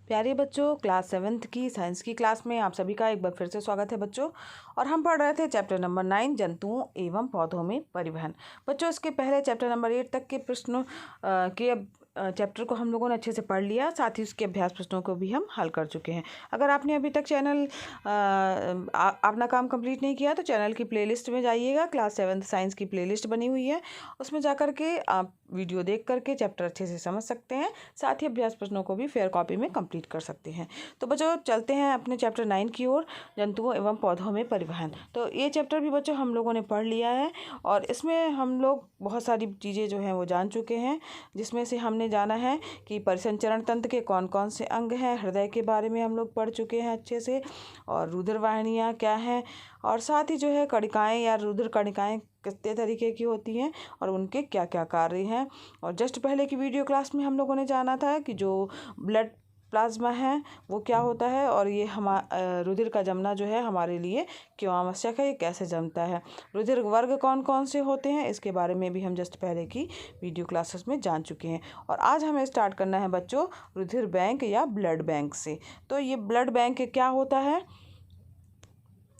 प्यारे बच्चों, class 7th की साइंस की क्लास में आप सभी का एक बार फिर से स्वागत है बच्चों। और हम पढ़ रहे थे चैप्टर नंबर 9 जंतुओं एवं पौधों में परिवहन। बच्चों, इसके पहले चैप्टर नंबर 8 तक के प्रश्नों के चैप्टर को हम लोगों ने अच्छे से पढ़ लिया, साथ ही उसके अभ्यास प्रश्नों को भी हम हल कर चुके हैं। अगर आपने अभी तक चैनल अपना काम कंप्लीट नहीं किया तो चैनल की प्लेलिस्ट में जाइएगा। क्लास 7th साइंस की प्लेलिस्ट बनी हुई है, उसमें जा कर के आप वीडियो देख करके चैप्टर अच्छे से समझ सकते हैं, साथ ही अभ्यास प्रश्नों को भी फेयर कॉपी में कंप्लीट कर सकते हैं। तो बच्चों चलते हैं अपने चैप्टर 9 की ओर, जंतुओं एवं पौधों में परिवहन। तो ये चैप्टर भी बच्चों हम लोगों ने पढ़ लिया है और इसमें हम लोग बहुत सारी चीज़ें जो हैं वो जान चुके हैं, जिसमें से हमने जाना है कि परिसंचरण तंत्र के कौन कौन से अंग हैं, हृदय के बारे में हम लोग पढ़ चुके हैं अच्छे से, और रुधिर वाहिनियाँ क्या हैं, और साथ ही जो है कणिकाएँ या रुधिर कणिकाएँ कितने तरीके की होती हैं और उनके क्या क्या कार्य हैं। और जस्ट पहले की वीडियो क्लास में हम लोगों ने जाना था कि जो ब्लड प्लाज्मा है वो क्या होता है, और ये रुधिर का जमना जो है हमारे लिए क्यों आवश्यक है, ये कैसे जमता है, रुधिर वर्ग कौन कौन से होते हैं, इसके बारे में भी हम जस्ट पहले की वीडियो क्लासेस में जान चुके हैं। और आज हमें स्टार्ट करना है बच्चों रुधिर बैंक या ब्लड बैंक से। तो ये ब्लड बैंक क्या होता है,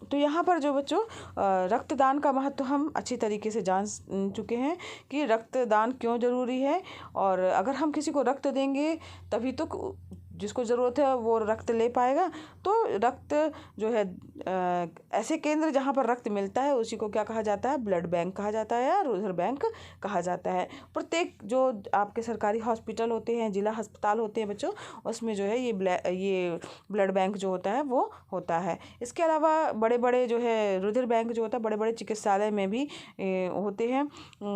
तो यहाँ पर जो बच्चों रक्तदान का महत्व हम अच्छी तरीके से जान चुके हैं कि रक्तदान क्यों ज़रूरी है, और अगर हम किसी को रक्त देंगे तभी तो जिसको ज़रूरत है वो रक्त ले पाएगा। तो रक्त जो है ऐसे केंद्र जहाँ पर रक्त मिलता है उसी को क्या कहा जाता है, ब्लड बैंक कहा जाता है या रुधिर बैंक कहा जाता है। प्रत्येक जो आपके सरकारी हॉस्पिटल होते हैं, जिला अस्पताल होते हैं बच्चों, उसमें जो है ये ब्लड बैंक जो होता है वो होता है। इसके अलावा बड़े बड़े जो है रुधिर बैंक जो होता है बड़े बड़े चिकित्सालय में भी होते हैं,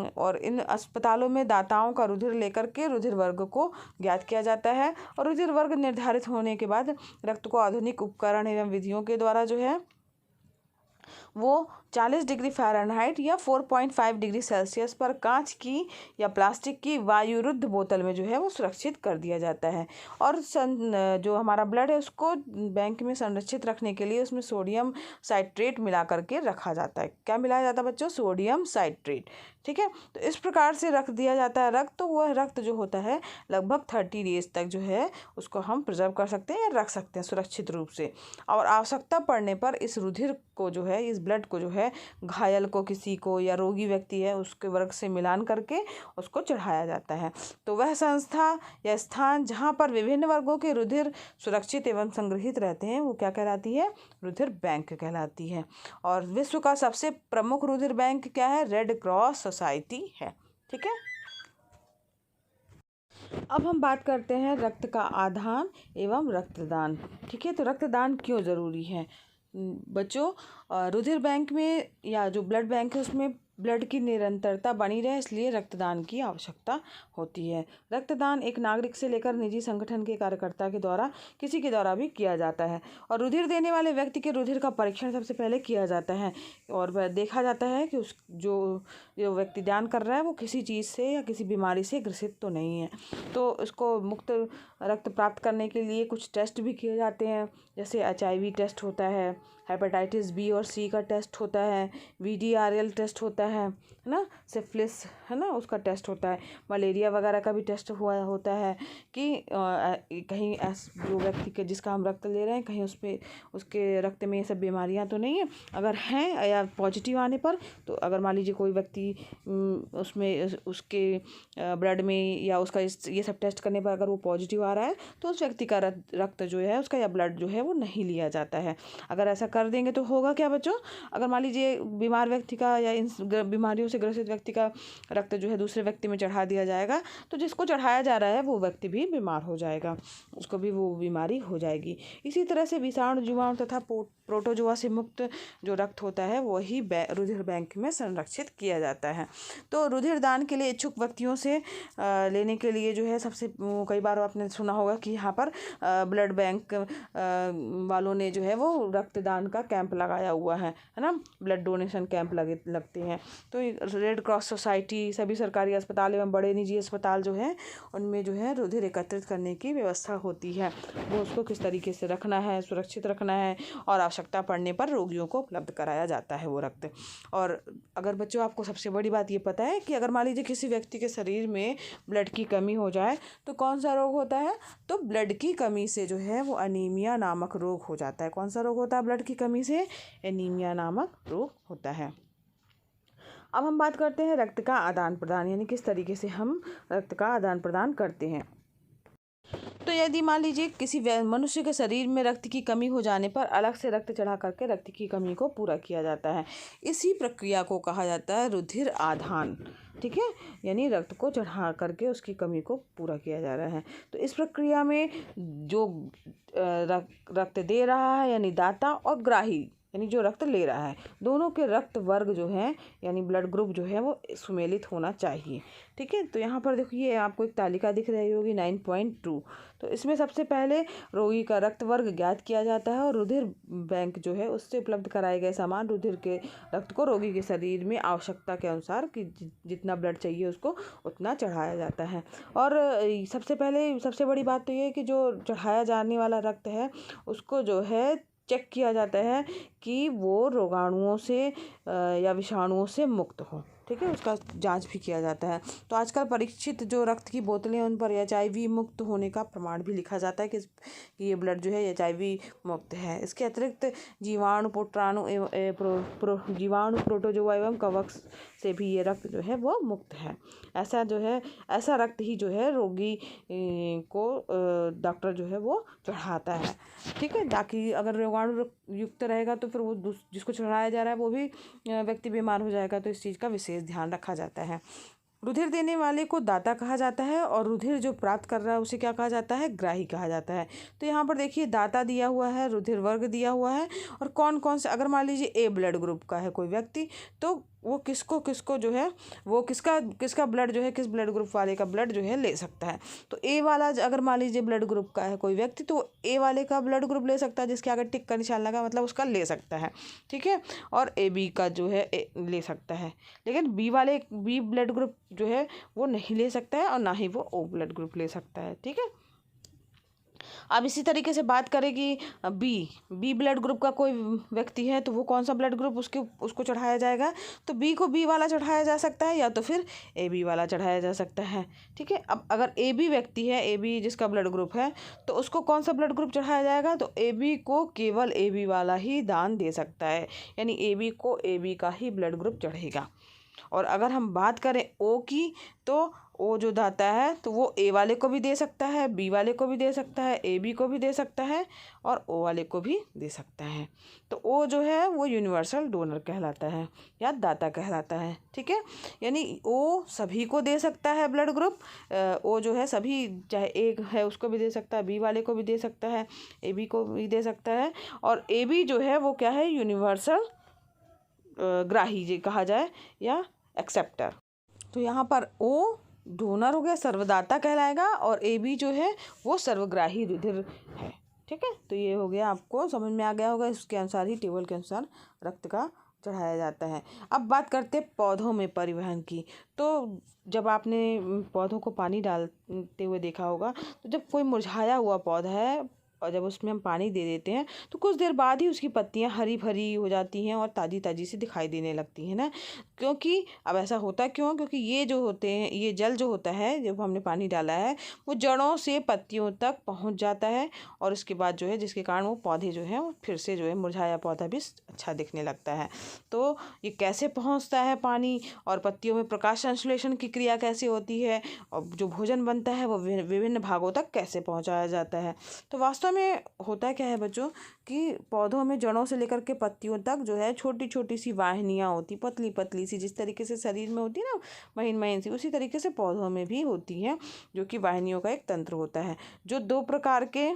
और इन अस्पतालों में दाताओं का रुधिर लेकर के रुधिर वर्ग को ज्ञात किया जाता है, और रुधिर वर्ग निर्धारित होने के बाद रक्त को आधुनिक उपकरण एवं विधियों के द्वारा जो है वो 40 डिग्री फ़ारेनहाइट या 4.5 डिग्री सेल्सियस पर कांच की या प्लास्टिक की वायुरुद्ध बोतल में जो है वो सुरक्षित कर दिया जाता है। और जो हमारा ब्लड है उसको बैंक में संरक्षित रखने के लिए उसमें सोडियम साइट्रेट मिला करके रखा जाता है। क्या मिलाया जाता है बच्चों, सोडियम साइट्रेट। ठीक है, तो इस प्रकार से रख दिया जाता है रक्त। तो वह रक्त जो होता है लगभग 30 डेज तक जो है उसको हम प्रिजर्व कर सकते हैं या रख सकते हैं सुरक्षित रूप से। और आवश्यकता पड़ने पर इस रुधिर को जो है, इस ब्लड को जो है घायल को, किसी को या रोगी व्यक्ति है उसके वर्ग से मिलान करके उसको चढ़ाया जाता है। तो वह संस्था या स्थान जहाँ पर विभिन्न वर्गों के रुधिर सुरक्षित एवं संग्रहित रहते हैं वो क्या कहलाती है, रुधिर बैंक कहलाती है। और विश्व का सबसे प्रमुख रुधिर बैंक क्या है, रेड क्रॉस सोसाइटी है। ठीक है, अब हम बात करते हैं रक्त का आदान एवं रक्तदान। ठीक है, तो रक्तदान क्यों ज़रूरी है बच्चों, रुधिर बैंक में या जो ब्लड बैंक है उसमें ब्लड की निरंतरता बनी रहे, इसलिए रक्तदान की आवश्यकता होती है। रक्तदान एक नागरिक से लेकर निजी संगठन के कार्यकर्ता के द्वारा, किसी के द्वारा भी किया जाता है। और रुधिर देने वाले व्यक्ति के रुधिर का परीक्षण सबसे पहले किया जाता है, और वह देखा जाता है कि उस जो व्यक्ति दान कर रहा है वो किसी चीज़ से या किसी बीमारी से ग्रसित तो नहीं है। तो उसको मुक्त रक्त प्राप्त करने के लिए कुछ टेस्ट भी किए जाते हैं, जैसे HIV टेस्ट होता है, हेपेटाइटिस B और C का टेस्ट होता है, VDRL टेस्ट होता है ना, सिफिलिस है ना उसका टेस्ट होता है, मलेरिया वगैरह का भी टेस्ट होता है कि कहीं जो व्यक्ति के जिसका हम रक्त ले रहे हैं कहीं उसके रक्त में ये सब बीमारियां तो नहीं है। अगर हैं या पॉजिटिव आने पर, तो अगर मान लीजिए कोई व्यक्ति उसमें उसके ब्लड में या उसका ये सब टेस्ट करने पर अगर वो पॉजिटिव आ रहा है तो उस व्यक्ति का रक्त जो है उसका या ब्लड जो है वो नहीं लिया जाता है। अगर ऐसा कर देंगे तो होगा क्या बच्चों, अगर मान लीजिए बीमार व्यक्ति का या इन बीमारियों से ग्रसित व्यक्ति का रक्त जो है दूसरे व्यक्ति में चढ़ा दिया जाएगा, तो जिसको चढ़ाया जा रहा है वो व्यक्ति भी बीमार हो जाएगा, उसको भी वो बीमारी हो जाएगी। इसी तरह से विषाणु, जीवाणु तथा प्रोटोजोआ से मुक्त जो रक्त होता है वही रुधिर बैंक में संरक्षित किया जाता है। तो रुधिर दान के लिए इच्छुक व्यक्तियों से लेने के लिए जो है सबसे कई बार आपने सुना होगा कि यहाँ पर ब्लड बैंक वालों ने जो है वो रक्तदान का कैंप लगाया हुआ है ना, ब्लड डोनेशन कैंप लगते हैं। तो रेड क्रॉस सोसाइटी, सभी सरकारी अस्पताल एवं बड़े निजी अस्पताल जो हैं उनमें जो है रुधिर एकत्रित करने की व्यवस्था होती है। वो उसको किस तरीके से रखना है, सुरक्षित रखना है और आवश्यकता पड़ने पर रोगियों को उपलब्ध कराया जाता है वो रक्त। और अगर बच्चों आपको सबसे बड़ी बात ये पता है कि अगर मान लीजिए किसी व्यक्ति के शरीर में ब्लड की कमी हो जाए तो कौन सा रोग होता है? तो ब्लड की कमी से जो है वो अनीमिया नामक रोग हो जाता है। कौन सा रोग होता है ब्लड की कमी से? एनीमिया नामक रोग होता है। अब हम बात करते हैं रक्त का आदान प्रदान, यानी किस तरीके से हम रक्त का आदान प्रदान करते हैं। तो यदि मान लीजिए किसी मनुष्य के शरीर में रक्त की कमी हो जाने पर अलग से रक्त चढ़ा करके रक्त की कमी को पूरा किया जाता है। इसी प्रक्रिया को कहा जाता है रुधिर आदान। ठीक है, यानी रक्त को चढ़ा करके उसकी कमी को पूरा किया जा रहा है। तो इस प्रक्रिया में जो रक्त दे रहा है यानी दाता और ग्राही यानी जो रक्त ले रहा है, दोनों के रक्त वर्ग जो है यानी ब्लड ग्रुप जो है वो सुमेलित होना चाहिए। ठीक है, तो यहाँ पर देखिए आपको एक तालिका दिख रही होगी 9.2। तो इसमें सबसे पहले रोगी का रक्त वर्ग ज्ञात किया जाता है और रुधिर बैंक जो है उससे उपलब्ध कराए गए समान रुधिर के रक्त को रोगी के शरीर में आवश्यकता के अनुसार कि जितना ब्लड चाहिए उसको उतना चढ़ाया जाता है। और सबसे बड़ी बात तो ये है कि जो चढ़ाया जाने वाला रक्त है उसको जो है चेक किया जाता है कि वो रोगाणुओं से या विषाणुओं से मुक्त हो। ठीक है, उसका जांच भी किया जाता है। तो आजकल परीक्षित जो रक्त की बोतलें उन पर HIV मुक्त होने का प्रमाण भी लिखा जाता है कि ये ब्लड जो है HIV मुक्त है। इसके अतिरिक्त जीवाणु प्रोटोजोआ एवं कवक से भी ये रक्त जो है वो मुक्त है। ऐसा रक्त ही जो है रोगी को डॉक्टर जो है वो चढ़ाता है। ठीक है, ताकि अगर रोगाणु युक्त रहेगा तो फिर वो जिसको चढ़ाया जा रहा है वो भी व्यक्ति बीमार हो जाएगा। तो इस चीज़ का विशेष ध्यान रखा जाता है। रुधिर देने वाले को दाता कहा जाता है और रुधिर जो प्राप्त कर रहा है उसे क्या कहा जाता है? ग्राही कहा जाता है। तो यहाँ पर देखिए दाता दिया हुआ है, रुधिर वर्ग दिया हुआ है और कौन कौन से, अगर मान लीजिए A ब्लड ग्रुप का है कोई व्यक्ति तो वो किसको जो है वो किसका ब्लड जो है किस ब्लड ग्रुप वाले का ब्लड जो है ले सकता है। तो A वाला अगर मान लीजिए ब्लड ग्रुप का है कोई व्यक्ति तो A वाले का ब्लड ग्रुप ले सकता है, जिसके आगे टिक का निशान लगा मतलब उसका ले सकता है। ठीक है, और AB का जो है ले सकता है, लेकिन B ब्लड ग्रुप जो है वो नहीं ले सकता है और ना ही वो O ब्लड ग्रुप ले सकता है। ठीक है, अब इसी तरीके से बात करें कि बी ब्लड ग्रुप का कोई व्यक्ति है तो वो कौन सा ब्लड ग्रुप उसको चढ़ाया जाएगा? तो B को B वाला चढ़ाया जा सकता है या तो फिर AB वाला चढ़ाया जा सकता है। ठीक है, अब अगर AB व्यक्ति है, AB जिसका ब्लड ग्रुप है तो उसको कौन सा ब्लड ग्रुप चढ़ाया जाएगा? तो AB को केवल AB वाला ही दान दे सकता है, यानी AB को AB का ही ब्लड ग्रुप चढ़ेगा। और अगर हम बात करें O की तो O जो दाता है तो वो A वाले को भी दे सकता है, B वाले को भी दे सकता है, AB को भी दे सकता है और O वाले को भी दे सकता है। तो O जो है वो यूनिवर्सल डोनर कहलाता है या दाता कहलाता है। ठीक है, यानी O सभी को दे सकता है ब्लड ग्रुप। O जो है सभी, चाहे एक है उसको भी दे सकता है, B वाले को भी दे सकता है, AB को भी दे सकता है और AB जो है वो क्या है? यूनिवर्सल ग्राही जी कहा जाए या एक्सेप्टर। तो यहाँ पर O डोनर हो गया, सर्वदाता कहलाएगा और AB जो है वो सर्वग्राही रुधिर है। ठीक है, तो ये हो गया, आपको समझ में आ गया होगा। इसके अनुसार ही टेबल के अनुसार रक्त का चढ़ाया जाता है। अब बात करते हैं पौधों में परिवहन की। तो जब आपने पौधों को पानी डालते हुए देखा होगा तो जब कोई मुरझाया हुआ पौधा है और जब उसमें हम पानी दे देते हैं तो कुछ देर बाद ही उसकी पत्तियां हरी भरी हो जाती हैं और ताज़ी ताज़ी सी दिखाई देने लगती हैं ना। क्योंकि अब ऐसा होता क्यों? क्योंकि ये जो होते हैं, ये जल जो होता है जब हमने पानी डाला है वो जड़ों से पत्तियों तक पहुंच जाता है और उसके बाद जो है जिसके कारण वो पौधे जो हैं वो फिर से जो है मुरझाया पौधा भी अच्छा दिखने लगता है। तो ये कैसे पहुँचता है पानी और पत्तियों में प्रकाश संश्लेषण की क्रिया कैसे होती है और जो भोजन बनता है वो विभिन्न भागों तक कैसे पहुँचाया जाता है। तो वास्तव में होता क्या है बच्चों कि पौधों में जड़ों से लेकर के पत्तियों तक जो है छोटी छोटी सी वाहिनियाँ होती, पतली पतली सी, जिस तरीके से शरीर में होती है ना महीन महीन सी, उसी तरीके से पौधों में भी होती हैं, जो कि वाहिनियों का एक तंत्र होता है जो 2 प्रकार के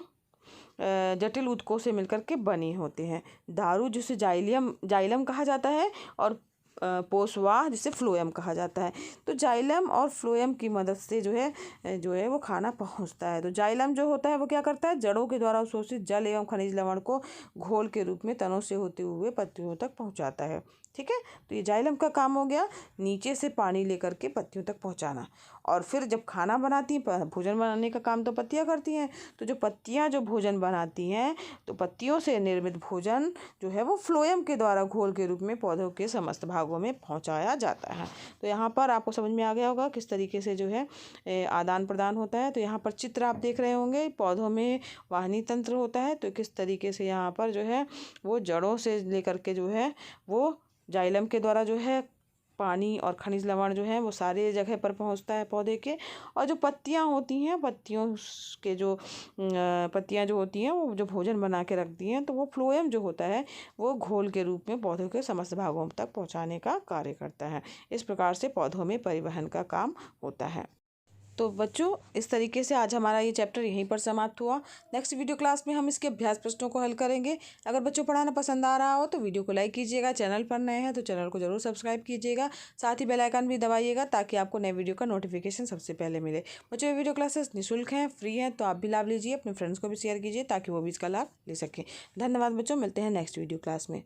जटिल ऊतकों से मिलकर के बने होते हैं। दारू जिसे जाइलम कहा जाता है और पोषवाह जिसे फ्लोएम कहा जाता है। तो जाइलम और फ्लोएम की मदद से जो है वो खाना पहुंचता है। तो जाइलम जो होता है वो क्या करता है, जड़ों के द्वारा अवशोषित जल एवं खनिज लवण को घोल के रूप में तनों से होते हुए पत्तियों तक पहुंचाता है। ठीक है, तो ये जाइलम का काम हो गया, नीचे से पानी लेकर के पत्तियों तक पहुंचाना। और फिर जब खाना बनाती हैं, भोजन बनाने का काम तो पत्तियां करती हैं, तो जो पत्तियां जो भोजन बनाती हैं, तो पत्तियों से निर्मित भोजन जो है वो फ्लोएम के द्वारा घोल के रूप में पौधों के समस्त भागों में पहुंचाया जाता है। तो यहाँ पर आपको समझ में आ गया होगा किस तरीके से जो है आदान प्रदान होता है। तो यहाँ पर चित्र आप देख रहे होंगे, पौधों में वाहनी तंत्र होता है, तो किस तरीके से यहाँ पर जो है वो जड़ों से लेकर के जो है वो जाइलम के द्वारा जो है पानी और खनिज लवण जो है वो सारे जगह पर पहुंचता है पौधे के। और जो पत्तियां होती हैं, पत्तियां जो होती हैं वो जो भोजन बना के रखती हैं, तो वो फ्लोएम जो होता है वो घोल के रूप में पौधों के समस्त भागों तक पहुंचाने का कार्य करता है। इस प्रकार से पौधों में परिवहन का काम होता है। तो बच्चों, इस तरीके से आज हमारा ये चैप्टर यहीं पर समाप्त हुआ। नेक्स्ट वीडियो क्लास में हम इसके अभ्यास प्रश्नों को हल करेंगे। अगर बच्चों पढ़ाना पसंद आ रहा हो तो वीडियो को लाइक कीजिएगा, चैनल पर नए हैं तो चैनल को जरूर सब्सक्राइब कीजिएगा, साथ ही बेल आइकन भी दबाइएगा ताकि आपको नए वीडियो का नोटिफिकेशन सबसे पहले मिले। बच्चों, ये वीडियो क्लासेस निःशुल्क हैं, फ्री हैं, तो आप भी लाभ लीजिए, अपने फ्रेंड्स को भी शेयर कीजिए ताकि वो भी इसका लाभ ले सकें। धन्यवाद बच्चों, मिलते हैं नेक्स्ट वीडियो क्लास में।